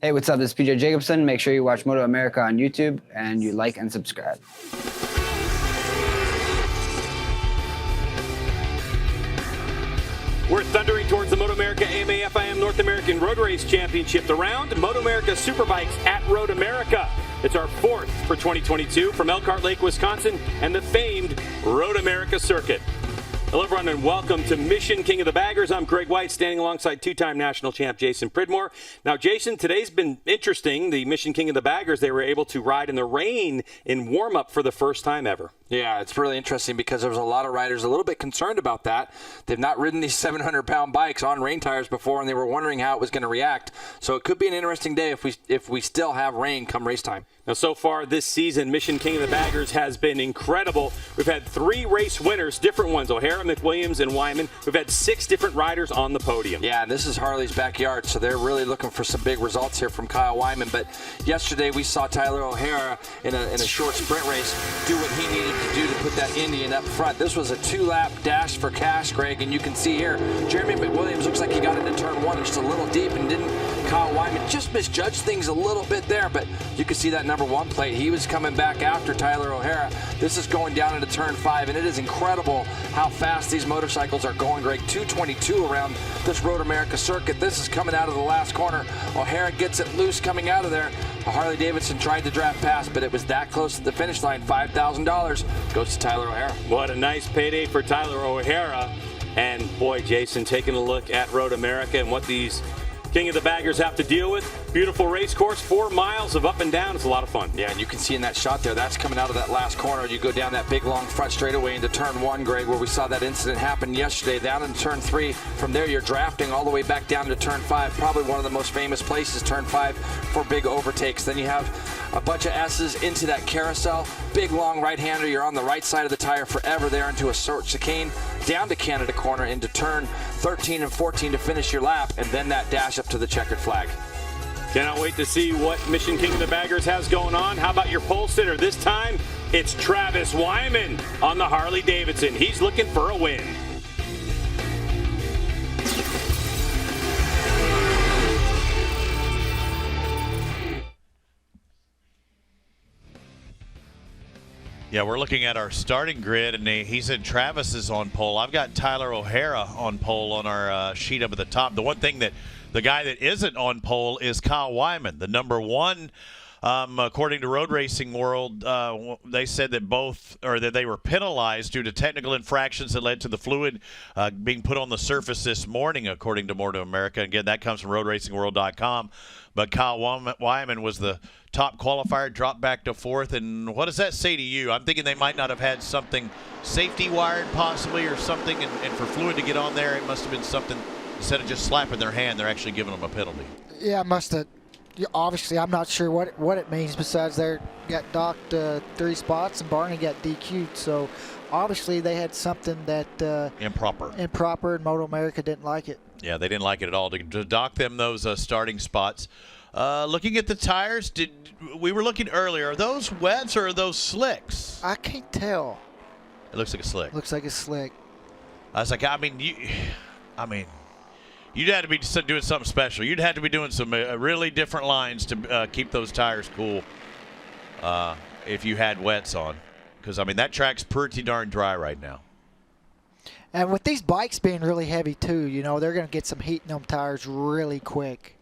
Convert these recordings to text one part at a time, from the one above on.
Hey, what's up? This is PJ Jacobson. Make sure you watch MotoAmerica on YouTube and you like and subscribe. We're thundering towards the MotoAmerica AMA FIM North American Road Race Championship. The round, MotoAmerica Superbikes at Road America. It's our fourth for 2022 from Elkhart Lake, Wisconsin, and the famed Road America circuit. Hello, everyone, and welcome to Mission King of the Baggers. I'm Greg White, standing alongside two-time national champ Jason Pridmore. Now, Jason, today's been interesting. The Mission King of the Baggers, they were able to ride in the rain in warm-up for the first time ever. Yeah, it's really interesting because there was a lot of riders a little bit concerned about that. They've not ridden these 700-pound bikes on rain tires before, and they were wondering how it was going to react. So it could be an interesting day if we still have rain come race time. Now, so far this season, Mission King of the Baggers has been incredible. We've had 3 race winners, different ones, O'Hara, McWilliams, and Wyman. We've had 6 different riders on the podium. Yeah, this is Harley's backyard, so they're really looking for some big results here from Kyle Wyman. But yesterday we saw Tyler O'Hara in a short sprint race do what he needed to do to put that Indian up front. This was a 2-lap dash for cash, Greg, and you can see here, Jeremy McWilliams looks like he got into turn 1 just a little deep, and Kyle Wyman just misjudged things a little bit there, but you can see that number 1 plate. He was coming back after Tyler O'Hara. This is going down into turn 5, and it is incredible how fast these motorcycles are going, Greg. 222 around this Road America circuit. This is coming out of the last corner. O'Hara gets it loose coming out of there. A Harley-Davidson tried to draft past, but it was that close to the finish line. $5,000 goes to Tyler O'Hara. What a nice payday for Tyler O'Hara. And boy, Jason, taking a look at Road America and what these King of the Baggers have to deal with. Beautiful race course, 4 miles of up and down. It's a lot of fun. Yeah, and you can see in that shot there, that's coming out of that last corner. You go down that big, long front straightaway into turn 1, Greg, where we saw that incident happen yesterday, down into turn 3. From there, you're drafting all the way back down to turn 5, probably one of the most famous places, turn 5, for big overtakes. Then you have a bunch of S's into that carousel. Big, long right-hander. You're on the right side of the tire forever there into a short chicane, down to Canada corner into turn 13 and 14 to finish your lap, and then that dash up to the checkered flag. Cannot wait to see what Mission King of the Baggers has going on. How about your pole sitter? This time, it's Travis Wyman on the Harley-Davidson. He's looking for a win. Yeah, we're looking at our starting grid, and he said Travis is on pole. I've got Tyler O'Hara on pole on our sheet up at the top. The one thing that the guy that isn't on pole is Kyle Wyman, the number 1. According to Road Racing World, they said that they were penalized due to technical infractions that led to the fluid being put on the surface this morning, according to MotoAmerica. Again, that comes from RoadRacingWorld.com. But Kyle Wyman was the top qualifier, dropped back to 4th. And what does that say to you? I'm thinking they might not have had something safety wired possibly or something, and for fluid to get on there, it must have been something. Instead of just slapping their hand, they're actually giving them a penalty. Yeah, it must have. Obviously, I'm not sure what it means besides they got docked 3 spots and Barney got DQ'd. So obviously they had something that improper, and MotoAmerica didn't like it. Yeah, they didn't like it at all to dock them those starting spots. Looking at the tires, we were looking earlier. Are those wets or are those slicks? I can't tell. It looks like a slick. Looks like a slick. I was like, you'd have to be doing something special. You'd have to be doing some really different lines to keep those tires cool if you had wets on. Because, that track's pretty darn dry right now. And with these bikes being really heavy, too, they're going to get some heat in them tires really quick.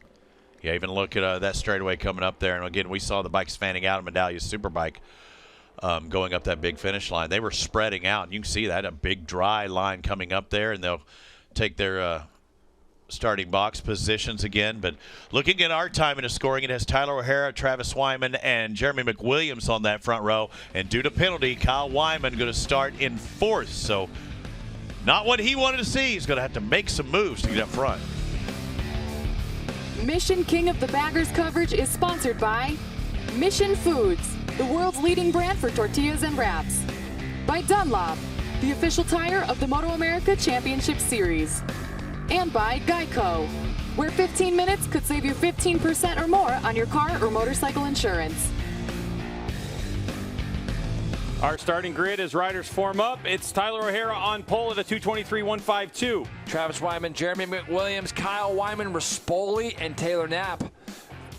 Yeah, even look at that straightaway coming up there. And, again, we saw the bikes fanning out of Medallia's Superbike going up that big finish line. They were spreading out. And you can see that, a big dry line coming up there, and they'll take their starting box positions again. But looking at our time in the scoring, it has Tyler O'Hara, Travis Wyman, and Jeremy McWilliams on that front row. And due to penalty, Kyle Wyman going to start in 4th. So not what he wanted to see. He's going to have to make some moves to get up front. Mission King of the Baggers coverage is sponsored by Mission Foods, the world's leading brand for tortillas and wraps. By Dunlop, the official tire of the MotoAmerica Championship Series. And by Geico, where 15 minutes could save you 15% or more on your car or motorcycle insurance. Our starting grid as riders form up. It's Tyler O'Hara on pole at a 223.152. Travis Wyman, Jeremy McWilliams, Kyle Wyman, Rispoli, and Taylor Knapp.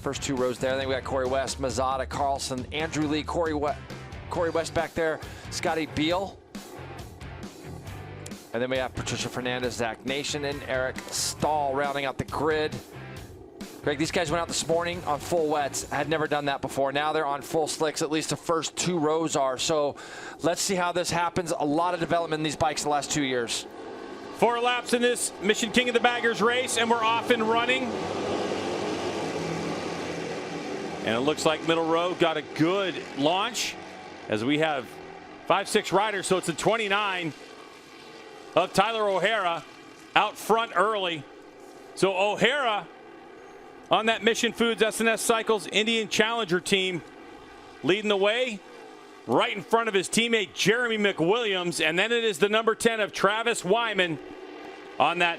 First 2 rows there. Then we got Corey West, Mazada, Carlson, Andrew Lee, Corey West back there, Scotty Beal. And then we have Patricia Fernandez, Zach Nation, and Eric Stahl rounding out the grid. Greg, these guys went out this morning on full wets. Had never done that before. Now they're on full slicks. At least the first 2 rows are. So let's see how this happens. A lot of development in these bikes the last 2 years. 4 laps in this Mission King of the Baggers race, and we're off and running. And it looks like middle row got a good launch as we have 5-6 riders. So it's a 29 of Tyler O'Hara out front early. So O'Hara on that Mission Foods SNS Cycles Indian Challenger team leading the way right in front of his teammate Jeremy McWilliams. And then it is the number 10 of Travis Wyman on that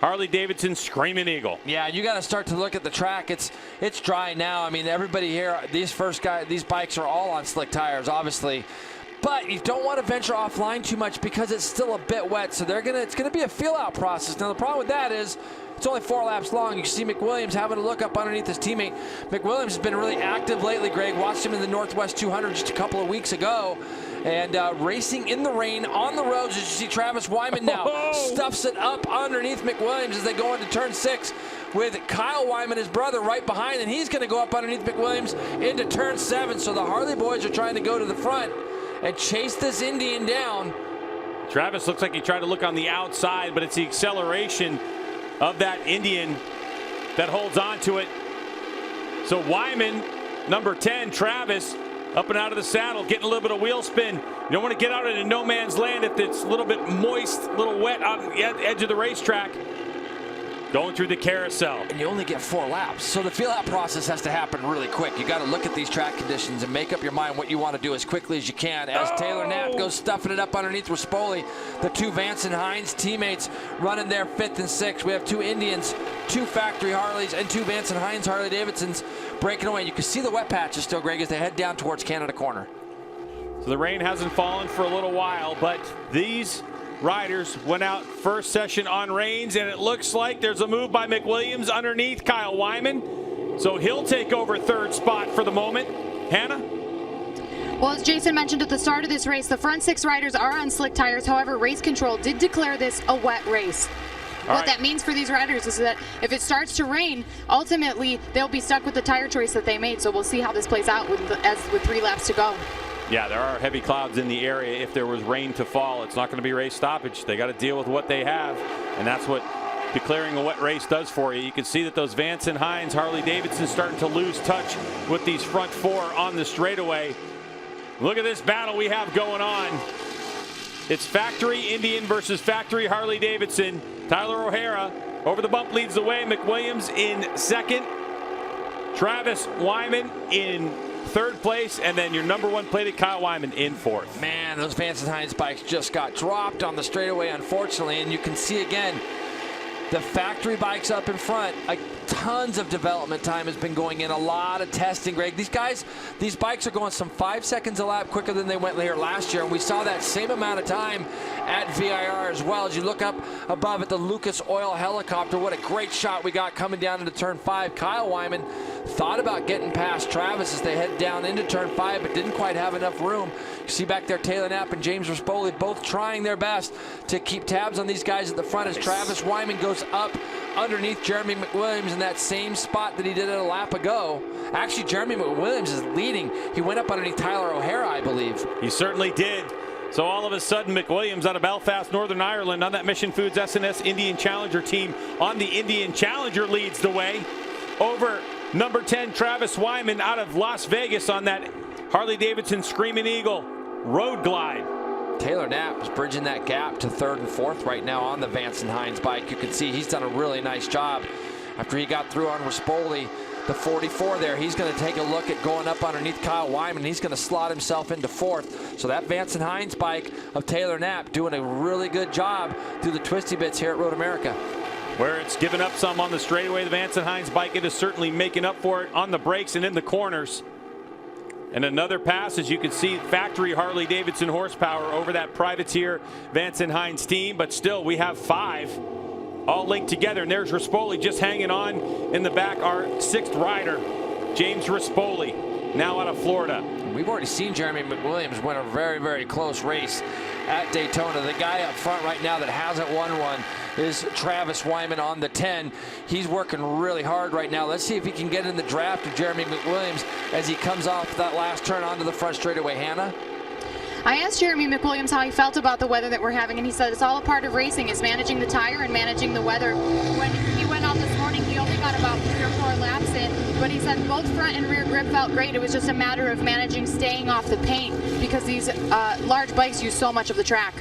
Harley-Davidson Screaming Eagle. Yeah, you got to start to look at the track. It's dry now. I mean, everybody here, these bikes are all on slick tires, obviously. But you don't want to venture offline too much because it's still a bit wet. So it's gonna be a feel-out process. Now the problem with that is it's only 4 laps long. You see McWilliams having to look up underneath his teammate. McWilliams has been really active lately, Greg. Watched him in the Northwest 200 just a couple of weeks ago. And racing in the rain on the roads, as you see Travis Wyman now stuffs it up underneath McWilliams as they go into turn 6 with Kyle Wyman, his brother, right behind. And he's going to go up underneath McWilliams into turn 7. So the Harley boys are trying to go to the front and chase this Indian down. Travis looks like he tried to look on the outside, but it's the acceleration of that Indian that holds on to it. So Wyman, number 10, Travis, up and out of the saddle, getting a little bit of wheel spin. You don't want to get out into no man's land if it's a little bit moist, a little wet on the edge of the racetrack. Going through the carousel. And you only get 4 laps. So the feel-out process has to happen really quick. You got to look at these track conditions and make up your mind what you want to do as quickly as you can. As Taylor Knapp goes stuffing it up underneath Rispoli, the 2 Vance and Hines teammates running there 5th and 6th. We have 2 Indians, 2 factory Harleys, and 2 Vance and Hines Harley-Davidsons breaking away. You can see the wet patches still, Greg, as they head down towards Canada Corner. So the rain hasn't fallen for a little while, but these riders went out first session on rains, and it looks like there's a move by McWilliams underneath Kyle Wyman. So he'll take over 3rd spot for the moment. Hannah? Well, as Jason mentioned at the start of this race, the front 6 riders are on slick tires. However, race control did declare this a wet race. What that means for these riders is that if it starts to rain, ultimately they'll be stuck with the tire choice that they made. So we'll see how this plays out with 3 laps to go. Yeah, there are heavy clouds in the area. If there was rain to fall, it's not going to be race stoppage. They got to deal with what they have, and that's what declaring a wet race does for you. You can see that those Vance and Hines Harley-Davidson starting to lose touch with these front 4 on the straightaway. Look at this battle we have going on. It's factory Indian versus factory Harley-Davidson. Tyler O'Hara over the bump leads the way. McWilliams in 2nd. Travis Wyman in 3rd place, and then your number 1 plated Kyle Wyman in 4th. Man, those Vance and Hines bikes just got dropped on the straightaway, unfortunately, and you can see again the factory bikes up in front. Tons of development time has been going in, a lot of testing, Greg. These bikes are going some 5 seconds a lap quicker than they went here last year, and we saw that same amount of time at VIR as well. As you look up above at the Lucas Oil helicopter, what a great shot we got coming down into turn 5. Kyle Wyman thought about getting past Travis as they head down into turn 5, but didn't quite have enough room. You see back there Taylor Knapp and James Rispoli both trying their best to keep tabs on these guys at the front as Travis Wyman goes up underneath Jeremy McWilliams in that same spot that he did a lap ago. Actually, Jeremy McWilliams is leading. He went up underneath Tyler O'Hara, I believe. He certainly did. So all of a sudden, McWilliams out of Belfast, Northern Ireland, on that Mission Foods SNS Indian Challenger team on the Indian Challenger leads the way over number 10 Travis Wyman out of Las Vegas on that Harley-Davidson Screaming Eagle Road Glide. Taylor Knapp is bridging that gap to 3rd and 4th right now on the Vance and Hines bike. You can see he's done a really nice job. After he got through on Rispoli, the 44 there, he's going to take a look at going up underneath Kyle Wyman. He's going to slot himself into 4th. So that Vance and Hines bike of Taylor Knapp doing a really good job through the twisty bits here at Road America. Where it's given up some on the straightaway, the Vance and Hines bike, it is certainly making up for it on the brakes and in the corners. And another pass, as you can see, factory Harley-Davidson horsepower over that privateer Vance and Hines team. But still, we have 5 all linked together. And there's Rispoli just hanging on in the back. Our sixth rider, James Rispoli, now out of Florida. We've already seen Jeremy McWilliams win a very, very close race at Daytona. The guy up front right now that hasn't won one is Travis Wyman on the 10. He's working really hard right now. Let's see if he can get in the draft of Jeremy McWilliams as he comes off that last turn onto the front straightaway. Hannah? I asked Jeremy McWilliams how he felt about the weather that we're having, and he said it's all a part of racing, is managing the tire and managing the weather. When he went out this morning, he only got about 3 or 4 laps in, but he said both front and rear grip felt great. It was just a matter of managing staying off the paint because these large bikes use so much of the track.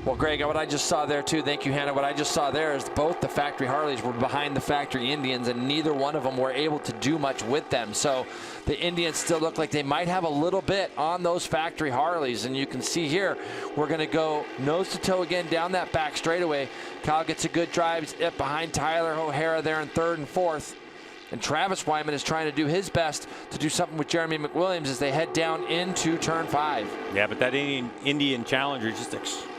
Well, Greg, what I just saw there, too, thank you, Hannah. What I just saw there is both the factory Harleys were behind the factory Indians, and neither one of them were able to do much with them. So the Indians still look like they might have a little bit on those factory Harleys. And you can see here, we're going to go nose to toe again down that back straightaway. Kyle gets a good drive behind Tyler O'Hara there in 3rd and 4th. And Travis Wyman is trying to do his best to do something with Jeremy McWilliams as they head down into turn 5. Yeah, but that Indian Challenger just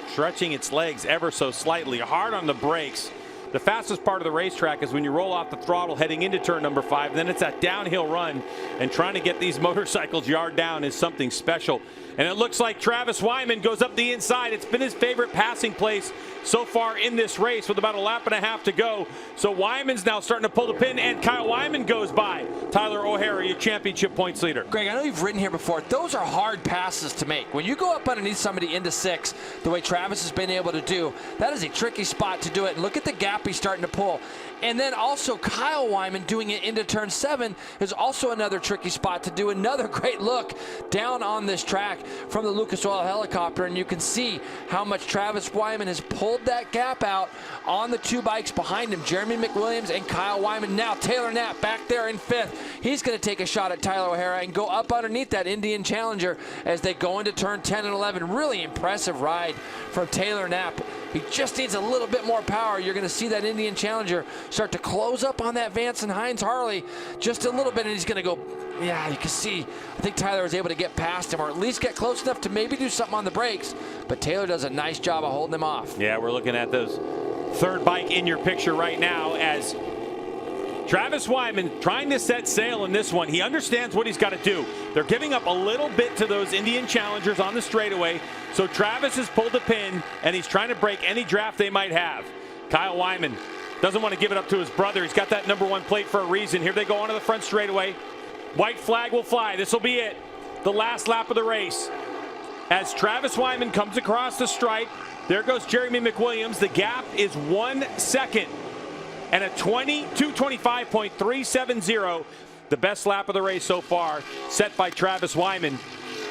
stretching its legs ever so slightly, hard on the brakes. The fastest part of the racetrack is when you roll off the throttle heading into turn number 5. Then it's that downhill run, and trying to get these motorcycles yard down is something special. And it looks like Travis Wyman goes up the inside. It's been his favorite passing place so far in this race with about a lap and a half to go. So Wyman's now starting to pull the pin, and Kyle Wyman goes by. Tyler O'Hara, your championship points leader. Greg, I know you've ridden here before. Those are hard passes to make. When you go up underneath somebody into 6, the way Travis has been able to do, that is a tricky spot to do it. And look at the gap he's starting to pull. And then also Kyle Wyman doing it into turn 7 is also another tricky spot to do. Another great look down on this track from the Lucas Oil helicopter, and you can see how much Travis Wyman has pulled that gap out on the 2 bikes behind him, Jeremy McWilliams and Kyle Wyman. Now Taylor Knapp back there in 5th. He's going to take a shot at Tyler O'Hara and go up underneath that Indian Challenger as they go into turn 10 and 11. Really impressive ride from Taylor Knapp. He just needs a little bit more power. You're going to see that Indian Challenger start to close up on that Vance and Hines Harley just a little bit, and he's going to go, yeah, you can see, I think Tyler was able to get past him or at least get close enough to maybe do something on the brakes, but Taylor does a nice job of holding him off. Yeah, we're looking at those 3rd bike in your picture right now as Travis Wyman trying to set sail in this one. He understands what he's got to do. They're giving up a little bit to those Indian Challengers on the straightaway, so Travis has pulled the pin, and he's trying to break any draft they might have. Kyle Wyman doesn't want to give it up to his brother. He's got that number 1 plate for a reason. Here they go onto the front straightaway. White flag will fly. This will be it. The last lap of the race. As Travis Wyman comes across the stripe, there goes Jeremy McWilliams. The gap is 1 second. And a 225.370, the best lap of the race so far, set by Travis Wyman.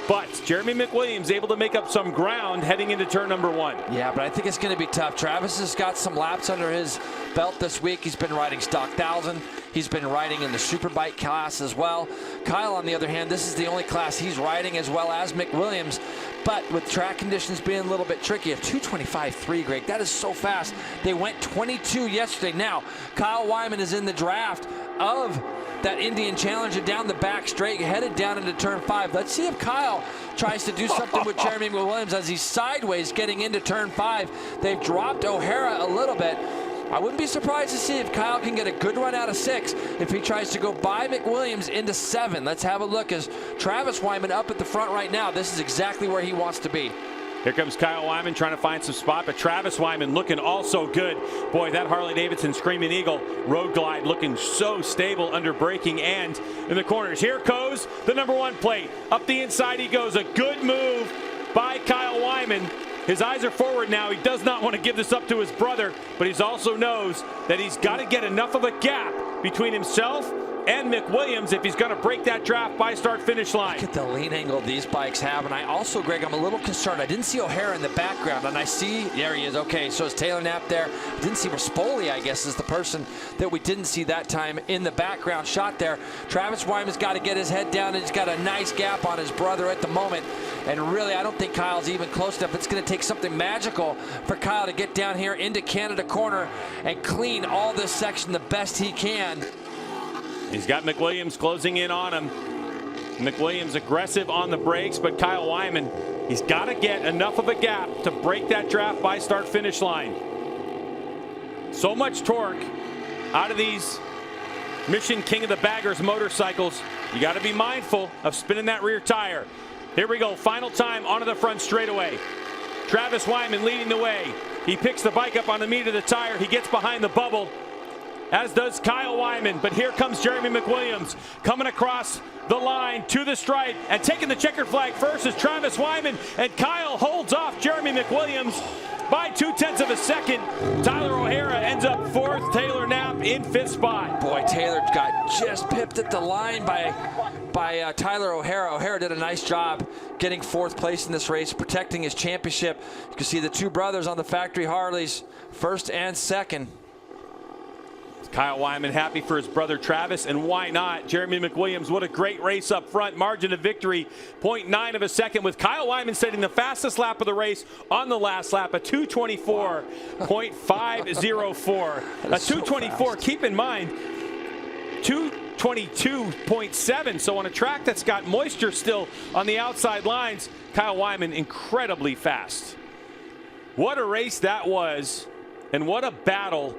But Jeremy McWilliams able to make up some ground heading into turn number 1. Yeah, but I think it's going to be tough. Travis has got some laps under his belt this week. He's been riding stock 1000. He's been riding in the superbike class as well. Kyle, on the other hand, this is the only class he's riding as well as McWilliams. But with track conditions being a little bit tricky, a 225.3, Greg, that is so fast. They went 22 yesterday. Now, Kyle Wyman is in the draft of that Indian Challenger down the back straight, headed down into turn 5. Let's see if Kyle tries to do something with Jeremy McWilliams as he's sideways getting into turn 5. They've dropped O'Hara a little bit. I wouldn't be surprised to see if Kyle can get a good run out of 6 if he tries to go by McWilliams into 7. Let's have a look as Travis Wyman up at the front right now. This is exactly where he wants to be. Here comes Kyle Wyman trying to find some spot, but Travis Wyman looking also good. Boy, that Harley-Davidson Screaming Eagle Road Glide looking so stable under braking and in the corners. Here goes the number 1 plate. Up the inside he goes. A good move by Kyle Wyman. His eyes are forward now. He does not want to give this up to his brother, but he also knows that he's got to get enough of a gap between himself and McWilliams if he's going to break that draft by start-finish line. Look at the lean angle these bikes have, and I also, Greg, I'm a little concerned. I didn't see O'Hara in the background, and I see, there he is, okay, so is Taylor Knapp there. I didn't see Rispoli, I guess, is the person that we didn't see that time in the background shot there. Travis Wyman's got to get his head down, and he's got a nice gap on his brother at the moment, and really, I don't think Kyle's even close enough. It's going to take something magical for Kyle to get down here into Canada corner and clean all this section the best he can. He's got McWilliams closing in on him. McWilliams aggressive on the brakes, but Kyle Wyman, he's got to get enough of a gap to break that draft by start-finish line. So much torque out of these Mission King of the Baggers motorcycles. You got to be mindful of spinning that rear tire. Here we go, final time onto the front straightaway. Travis Wyman leading the way. He picks the bike up on the meat of the tire. He gets behind the bubble, as does Kyle Wyman. But here comes Jeremy McWilliams coming across the line to the stripe, and taking the checkered flag first is Travis Wyman, and Kyle holds off Jeremy McWilliams by 0.2 of a second. Tyler O'Hara ends up 4th. Taylor Knapp in 5th spot. Boy, Taylor got just pipped at the line by Tyler O'Hara. O'Hara did a nice job getting 4th place in this race, protecting his championship. You can see the two brothers on the factory Harleys, 1st and 2nd. Kyle Wyman happy for his brother Travis, and why not? Jeremy McWilliams, what a great race up front. Margin of victory, 0.9 of a second, with Kyle Wyman setting the fastest lap of the race on the last lap, a 2:24.504. A 2:24, keep in mind, 2:22.7. So on a track that's got moisture still on the outside lines, Kyle Wyman incredibly fast. What a race that was, and what a battle.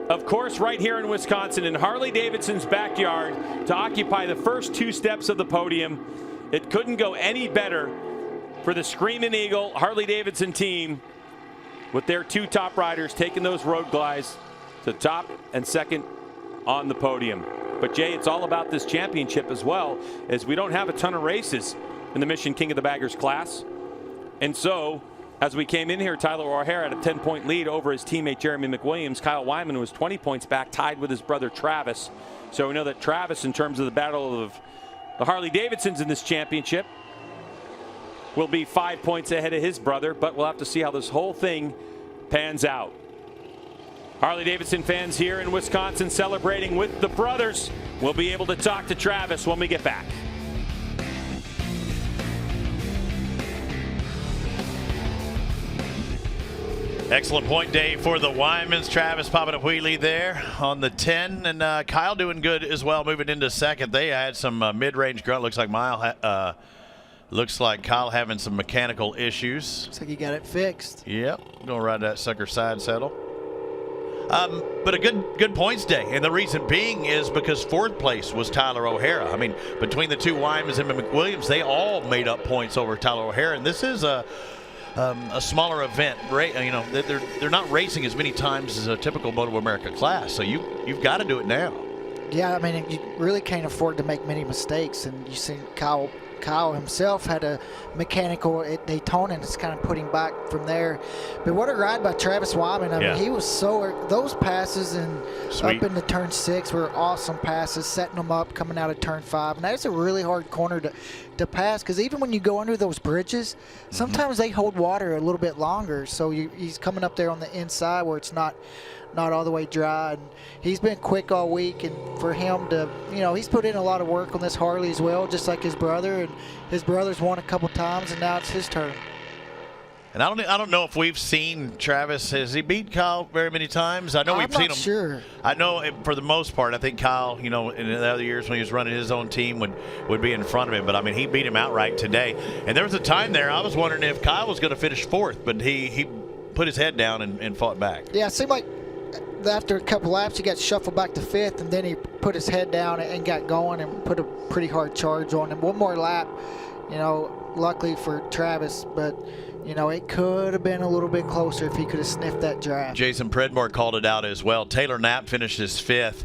Of course, right here in Wisconsin, in Harley-Davidson's backyard, to occupy the first 2 steps of the podium. It couldn't go any better for the Screaming Eagle Harley-Davidson team, with their 2 top riders taking those road glides to top and 2nd on the podium. But Jay, it's all about this championship as well, as we don't have a ton of races in the Mission King of the Baggers class. And so, as we came in here, Tyler O'Hara had a 10-point lead over his teammate Jeremy McWilliams. Kyle Wyman was 20 points back, tied with his brother Travis. So we know that Travis, in terms of the battle of the Harley-Davidsons in this championship, will be 5 points ahead of his brother, but we'll have to see how this whole thing pans out. Harley-Davidson fans here in Wisconsin celebrating with the brothers. We'll be able to talk to Travis when we get back. Excellent point day for the Wymans. Travis popping a wheelie there on the 10, and Kyle doing good as well, moving into 2nd. They had some mid-range grunt. Looks like Kyle having some mechanical issues. Looks like he got it fixed. Yep, gonna ride that sucker side saddle. But a good points day, and the reason being is because 4th place was Tyler O'Hara. I mean, between the 2 Wymans and McWilliams, they all made up points over Tyler O'Hara, and this is a smaller event, right? You know, they're not racing as many times as a typical MotoAmerica class, so you've got to do it now. Yeah, I mean, you really can't afford to make many mistakes, and you see Kyle himself had a mechanical at Daytona, and it's kind of putting back from there. But what a ride by Travis Wyman. I mean, he was those passes and Sweet. Up into turn 6 were awesome passes, setting them up coming out of turn 5. And that's a really hard corner to pass, because even when you go under those bridges, sometimes they hold water a little bit longer. So he's coming up there on the inside where it's not all the way dry, and he's been quick all week. And for him to, he's put in a lot of work on this Harley as well, just like his brother, and his brother's won a couple times, and now it's his turn. And I don't know if we've seen Travis. Has he beat Kyle very many times? I know we've seen him. Sure. I know for the most part, I think Kyle, in the other years when he was running his own team, would be in front of him. But I mean, he beat him outright today. And there was a time there I was wondering if Kyle was going to finish 4th, but he put his head down and fought back. Yeah, it seemed like after a couple laps, he got shuffled back to 5th, and then he put his head down and got going and put a pretty hard charge on him. One more lap, luckily for Travis, but it could have been a little bit closer if he could have sniffed that draft. Jason Predmore called it out as well. Taylor Knapp finishes 5th.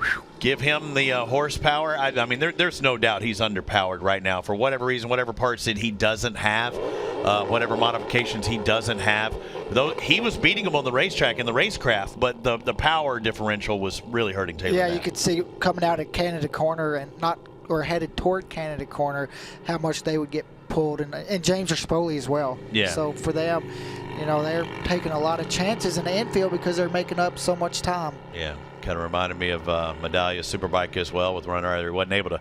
Whew. Give him the horsepower. I mean, there's no doubt he's underpowered right now for whatever reason, whatever parts that he doesn't have, whatever modifications he doesn't have. Though he was beating him on the racetrack in the racecraft, but the power differential was really hurting Taylor Knapp. You could see coming out of Canada Corner or headed toward Canada Corner how much they would get pulled, and James Rispoli as well. Yeah. So for them, they're taking a lot of chances in the infield because they're making up so much time. Yeah, kind of reminded me of Medallia Superbike as well, with runner either wasn't able to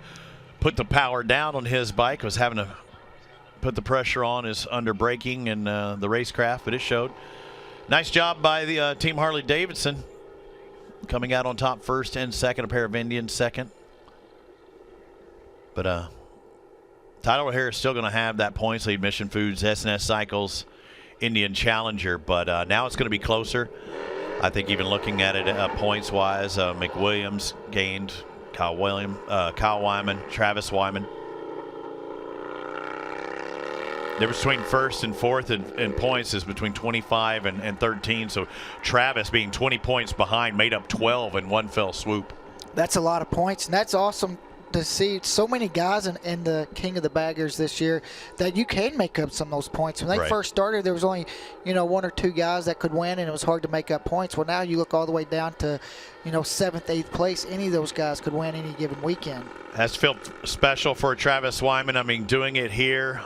put the power down on his bike, was having to put the pressure on his under braking and the racecraft, but it showed. Nice job by the team Harley-Davidson, coming out on top 1st and 2nd, a pair of Indians 2nd. But Tyler O'Hara is still going to have that points lead, Mission Foods, SNS Cycles, Indian Challenger, but now it's going to be closer. I think even looking at it points-wise, McWilliams gained Kyle Wyman, Travis Wyman. The difference between first and fourth in points is between 25 and 13. So Travis, being 20 points behind, made up 12 in one fell swoop. That's a lot of points, and that's awesome to see so many guys in the King of the Baggers this year that you can make up some of those points. When they first started, there was only, one or two guys that could win, and it was hard to make up points. Well, now you look all the way down to, 7th, 8th place. Any of those guys could win any given weekend. Has felt special for Travis Wyman. I mean, doing it here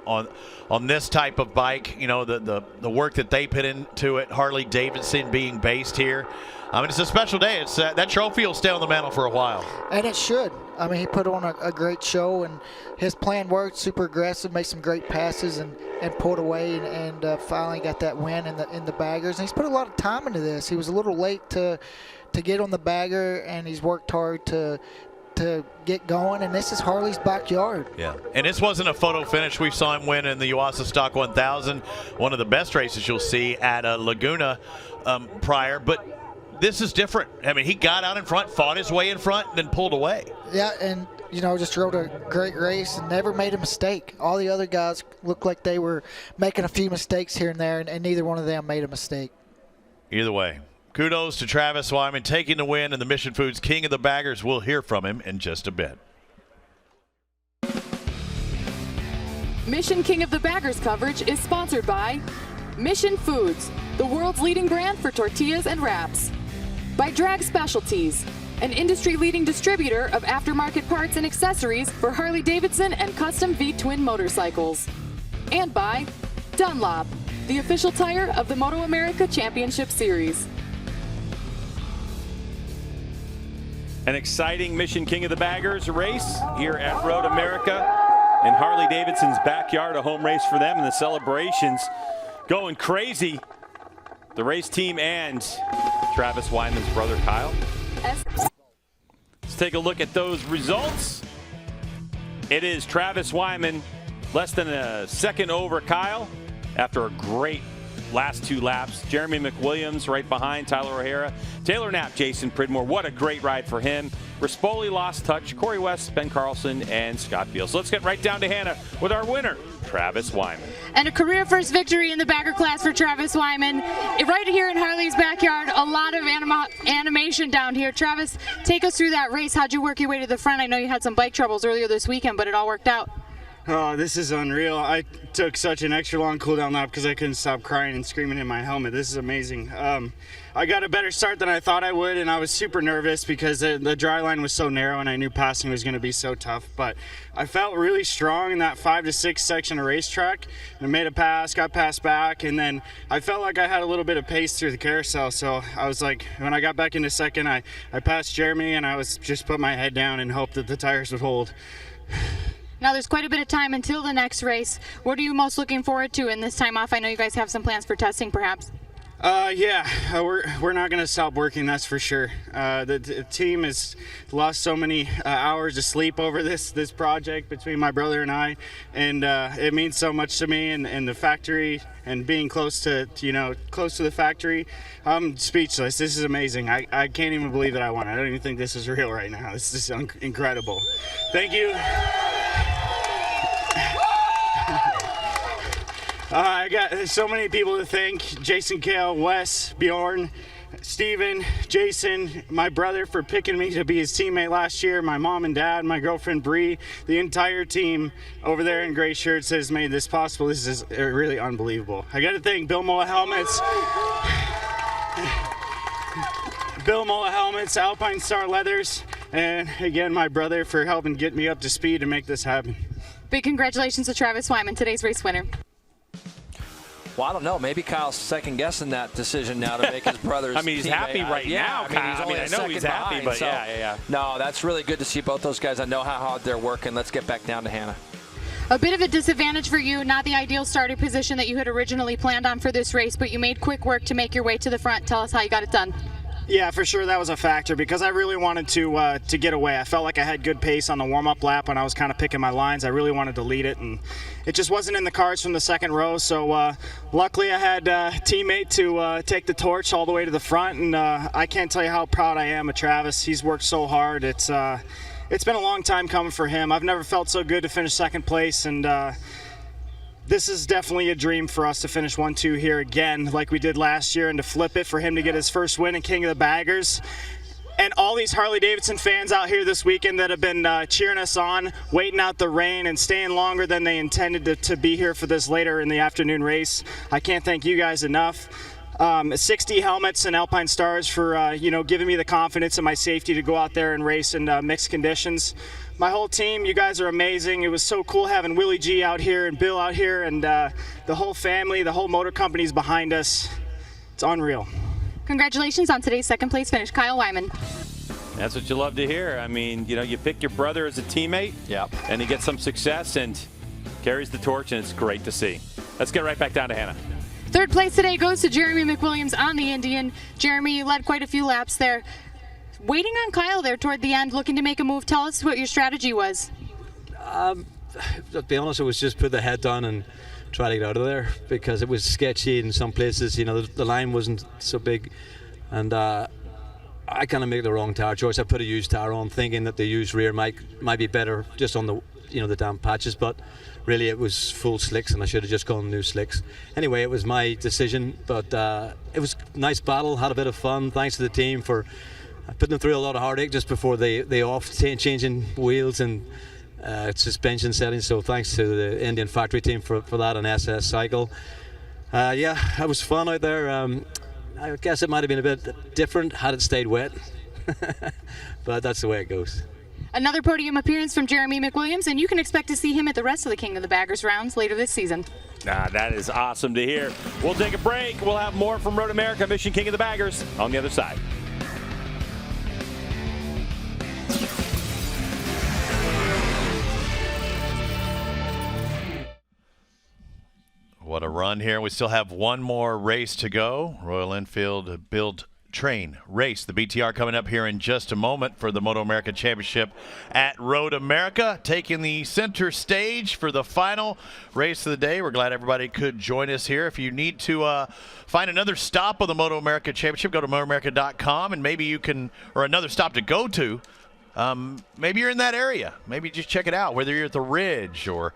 on this type of bike, the work that they put into it, Harley-Davidson being based here. I mean, it's a special day. It's that trophy will stay on the mantle for a while. And it should. I mean, he put on a great show, and his plan worked. Super aggressive, made some great passes, and pulled away, and finally got that win in the baggers. And he's put a lot of time into this. He was a little late to get on the bagger, and he's worked hard to get going, and this is Harley's backyard. Yeah, and this wasn't a photo finish. We saw him win in the Yuasa Stock 1000, one of the best races you'll see at Laguna prior, but this is different. I mean, he got out in front, fought his way in front, and then pulled away. Yeah, and, just rode a great race and never made a mistake. All the other guys looked like they were making a few mistakes here and there, and neither one of them made a mistake. Either way, kudos to Travis Wyman taking the win, and the Mission Foods King of the Baggers. We'll hear from him in just a bit. Mission King of the Baggers coverage is sponsored by Mission Foods, the world's leading brand for tortillas and wraps. By Drag Specialties, an industry-leading distributor of aftermarket parts and accessories for Harley-Davidson and custom V-twin motorcycles. And by Dunlop, the official tire of the MotoAmerica Championship Series. An exciting Mission King of the Baggers race here at Road America in Harley-Davidson's backyard, a home race for them, and the celebrations going crazy. The race team and Travis Wyman's brother Kyle. Let's take a look at those results. It is Travis Wyman less than a second over Kyle after a great last two laps. Jeremy McWilliams right behind Tyler O'Hara. Taylor Knapp, Jason Pridmore. What a great ride for him. Rispoli lost touch. Corey West, Ben Carlson, and Scott Beal. So let's get right down to Hannah with our winner, Travis Wyman. And a career first victory in the bagger class for Travis Wyman. Right here in Harley's backyard, a lot of animation down here. Travis, take us through that race. How'd you work your way to the front? I know you had some bike troubles earlier this weekend, but it all worked out. Oh, this is unreal. I took such an extra long cool down lap because I couldn't stop crying and screaming in my helmet. This is amazing. I got a better start than I thought I would, and I was super nervous because the dry line was so narrow and I knew passing was going to be so tough. But I felt really strong in that 5 to 6 section of racetrack. I made a pass, got passed back, and then I felt like I had a little bit of pace through the carousel. So I was like, when I got back into second, I passed Jeremy, and I was just put my head down and hoped that the tires would hold. Now there's quite a bit of time until the next race. What are you most looking forward to in this time off? I know you guys have some plans for testing perhaps. Yeah, we're not going to stop working, that's for sure. The team has lost so many hours of sleep over this project between my brother and I, and it means so much to me, and the factory and being close to the factory. I'm speechless. This is amazing. I can't even believe that I won. I don't even think this is real right now. This is incredible. Thank you. I got so many people to thank. Jason, Kale, Wes, Bjorn, Steven, Jason, my brother for picking me to be his teammate last year, my mom and dad, my girlfriend Bree, the entire team over there in gray shirts has made this possible. This is really unbelievable. I got to thank Bill Mola Helmets, Alpine Star Leathers, and again, my brother for helping get me up to speed to make this happen. Big congratulations to Travis Wyman, today's race winner. Well, I don't know. Maybe Kyle's second-guessing that decision now to make his brother's I mean, he's happy right now, Kyle. I know he's happy, behind, but so, yeah. No, that's really good to see both those guys. I know how hard they're working. Let's get back down to Hannah. A bit of a disadvantage for you, not the ideal starting position that you had originally planned on for this race, but you made quick work to make your way to the front. Tell us how you got it done. Yeah, for sure that was a factor because I really wanted to get away. I felt like I had good pace on the warm-up lap when I was kind of picking my lines. I really wanted to lead it, and it just wasn't in the cards from the second row. So luckily I had a teammate to take the torch all the way to the front, and I can't tell you how proud I am of Travis. He's worked so hard. It's been a long time coming for him. I've never felt so good to finish second place, and this is definitely a dream for us to finish 1-2 here again like we did last year, and to flip it for him to get his first win in King of the Baggers. And all these Harley-Davidson fans out here this weekend that have been cheering us on, waiting out the rain and staying longer than they intended to be here for this later in the afternoon race. I can't thank you guys enough. 60 helmets and Alpine Stars for giving me the confidence and my safety to go out there and race in mixed conditions. My whole team, you guys are amazing. It was so cool having Willie G out here and Bill out here, and the whole family, the whole motor company's behind us. It's unreal. Congratulations on today's second place finish, Kyle Wyman. That's what you love to hear. I mean, you pick your brother as a teammate, and he gets some success and carries the torch, and it's great to see. Let's get right back down to Hannah. Third place today goes to Jeremy McWilliams on the Indian. Jeremy led quite a few laps there. Waiting on Kyle there toward the end, looking to make a move. Tell us what your strategy was. To be honest, it was just put the head down and try to get out of there because it was sketchy in some places. The line wasn't so big, and I kind of made the wrong tire choice. I put a used tire on, thinking that the used rear might be better just on the damp patches, but really it was full slicks, and I should have just gone new slicks. Anyway, it was my decision, but it was a nice battle. Had a bit of fun. Thanks to the team for putting them through a lot of heartache just before they off changing wheels and suspension settings. So thanks to the Indian factory team for that and SS Cycle. It was fun out there. I guess it might have been a bit different had it stayed wet, but that's the way it goes. Another podium appearance from Jeremy McWilliams, and you can expect to see him at the rest of the King of the Baggers rounds later this season. That is awesome to hear. We'll take a break. We'll have more from Road America Mission King of the Baggers on the other side. What a run here. We still have one more race to go. Royal Enfield Build Train Race, the BTR, coming up here in just a moment for the MotoAmerica Championship at Road America, taking the center stage for the final race of the day. We're glad everybody could join us here. If you need to find another stop on the MotoAmerica Championship, go to MotoAmerica.com, and maybe you can, or another stop to go to. Maybe you're in that area. Maybe just check it out, whether you're at the Ridge or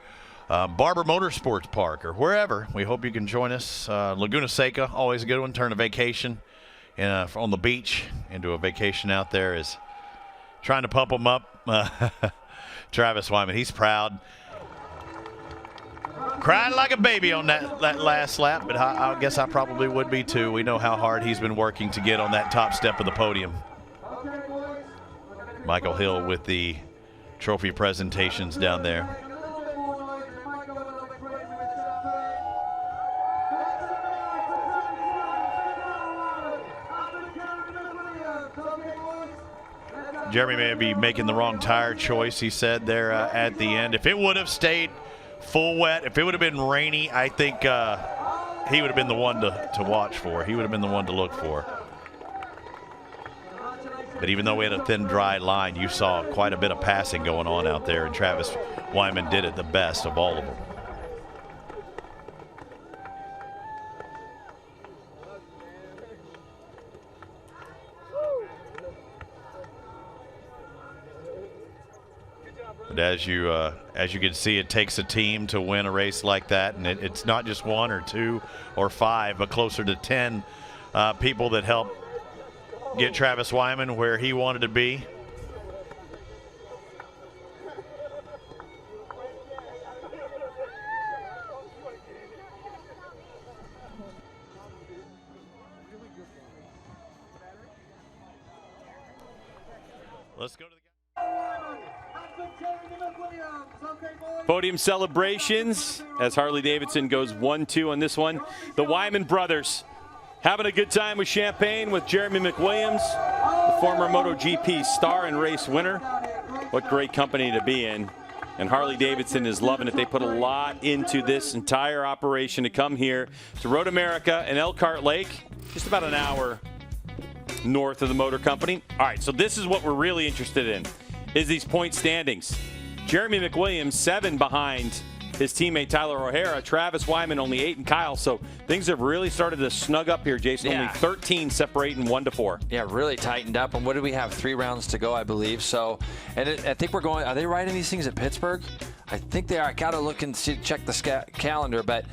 Barber Motorsports Park or wherever. We hope you can join us. Laguna Seca, always a good one. Turn a vacation on the beach into a vacation out there is trying to pump them up. Travis Wyman, he's proud. Cried like a baby on that last lap, but I guess I probably would be too. We know how hard he's been working to get on that top step of the podium. Michael Hill with the trophy presentations down there. Jeremy may be making the wrong tire choice, he said there at the end. If it would have stayed full wet, if it would have been rainy, I think he would have been the one to watch for. He would have been the one to look for. But even though we had a thin, dry line, you saw quite a bit of passing going on out there, and Travis Wyman did it the best of all of them. But as you can see, it takes a team to win a race like that, and it's not just one or two or five, but closer to 10 people that help get Travis Wyman where he wanted to be. Let's go to the Podium celebrations as Harley-Davidson goes 1-2 on this one. The Wyman brothers having a good time with champagne with Jeremy McWilliams, the former MotoGP star and race winner. What great company to be in. And Harley-Davidson is loving it. They put a lot into this entire operation to come here to Road America and Elkhart Lake. Just about an hour north of the Motor Company. All right, so this is what we're really interested in, is these point standings. Jeremy McWilliams, 7 behind his teammate Tyler O'Hara. Travis Wyman only 8, and Kyle. So things have really started to snug up here, Jason. Yeah. Only 13 separating 1 to 4. Yeah, really tightened up. And what do we have? 3 rounds to go, I believe. So, and I think we're going. Are they riding these things at Pittsburgh? I think they are. I gotta look and check the calendar. But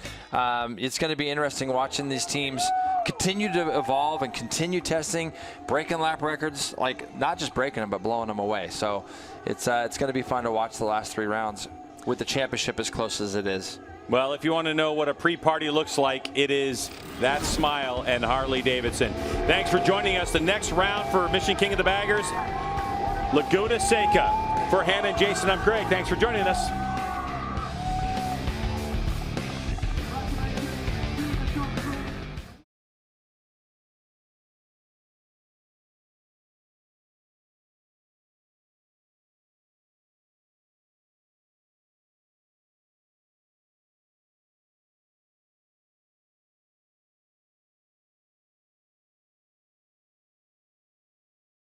it's going to be interesting watching these teams continue to evolve and continue testing, breaking lap records. Like not just breaking them, but blowing them away. So it's going to be fun to watch the last 3 rounds with the championship as close as it is. Well, if you want to know what a pre-party looks like, it is that smile and Harley-Davidson. Thanks for joining us. The next round for Mission King of the Baggers, Laguna Seca. For Hannah and Jason, I'm Craig. Thanks for joining us.